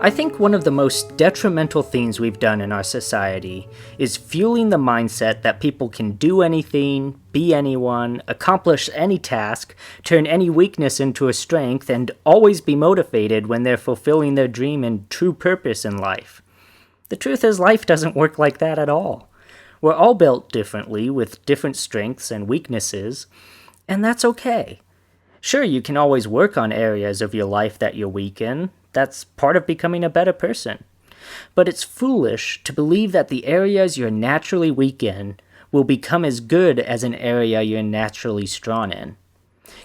I think one of the most detrimental things we've done in our society is fueling the mindset that people can do anything, be anyone, accomplish any task, turn any weakness into a strength, and always be motivated when they're fulfilling their dream and true purpose in life. The truth is, life doesn't work like that at all. We're all built differently with different strengths and weaknesses, and that's okay. Sure, you can always work on areas of your life that you're weak in. That's part of becoming a better person. But it's foolish to believe that the areas you're naturally weak in will become as good as an area you're naturally strong in.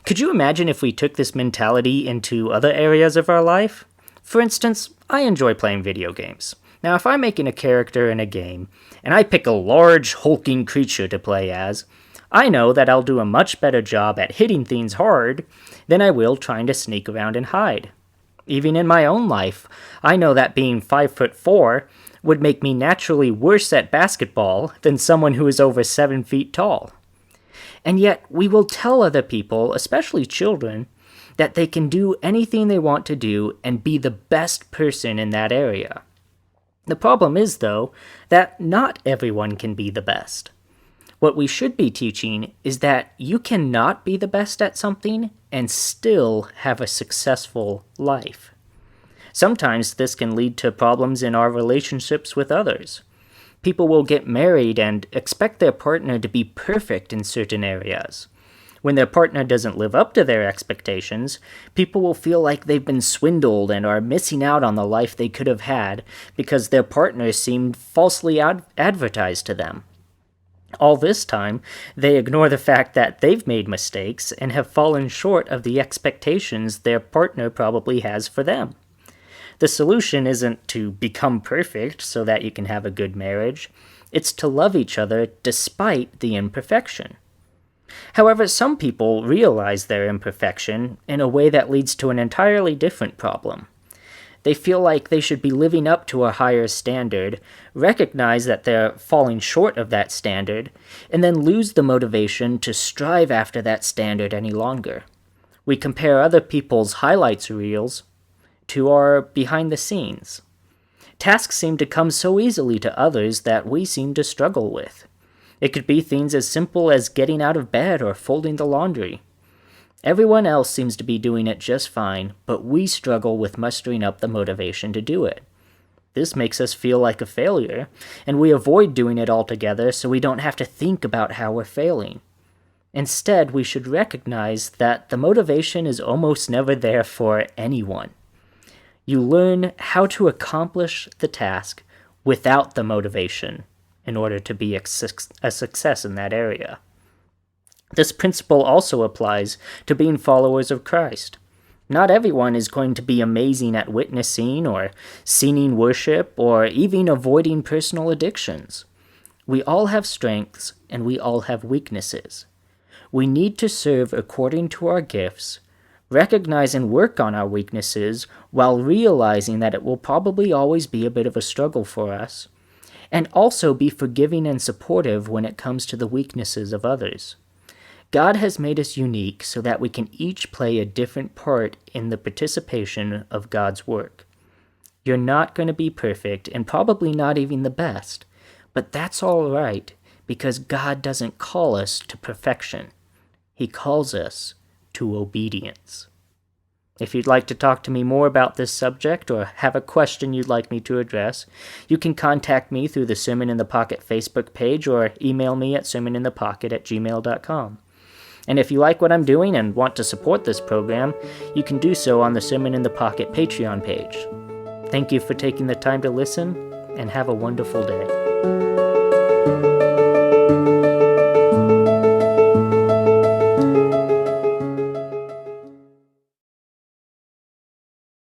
Could you imagine if we took this mentality into other areas of our life? For instance, I enjoy playing video games. Now, if I'm making a character in a game, and I pick a large, hulking creature to play as, I know that I'll do a much better job at hitting things hard than I will trying to sneak around and hide. Even in my own life, I know that being 5'4" would make me naturally worse at basketball than someone who is over 7 feet tall. And yet, we will tell other people, especially children, that they can do anything they want to do and be the best person in that area. The problem is, though, that not everyone can be the best. What we should be teaching is that you cannot be the best at something and still have a successful life. Sometimes this can lead to problems in our relationships with others. People will get married and expect their partner to be perfect in certain areas. When their partner doesn't live up to their expectations, people will feel like they've been swindled and are missing out on the life they could have had because their partner seemed falsely advertised to them. All this time, they ignore the fact that they've made mistakes and have fallen short of the expectations their partner probably has for them. The solution isn't to become perfect so that you can have a good marriage. It's to love each other despite the imperfection. However, some people realize their imperfection in a way that leads to an entirely different problem. They feel like they should be living up to a higher standard, recognize that they're falling short of that standard, and then lose the motivation to strive after that standard any longer. We compare other people's highlights reels to our behind the scenes. Tasks seem to come so easily to others that we seem to struggle with. It could be things as simple as getting out of bed or folding the laundry. Everyone else seems to be doing it just fine, but we struggle with mustering up the motivation to do it. This makes us feel like a failure, and we avoid doing it altogether so we don't have to think about how we're failing. Instead, we should recognize that the motivation is almost never there for anyone. You learn how to accomplish the task without the motivation in order to be a success in that area. This principle also applies to being followers of Christ. Not everyone is going to be amazing at witnessing or singing worship or even avoiding personal addictions. We all have strengths and we all have weaknesses. We need to serve according to our gifts, recognize and work on our weaknesses while realizing that it will probably always be a bit of a struggle for us, and also be forgiving and supportive when it comes to the weaknesses of others. God has made us unique so that we can each play a different part in the participation of God's work. You're not going to be perfect and probably not even the best, but that's all right because God doesn't call us to perfection. He calls us to obedience. If you'd like to talk to me more about this subject or have a question you'd like me to address, you can contact me through the Sermon in the Pocket Facebook page or email me at sermoninthepocket@gmail.com. And if you like what I'm doing and want to support this program, you can do so on the Sermon in the Pocket Patreon page. Thank you for taking the time to listen, and have a wonderful day.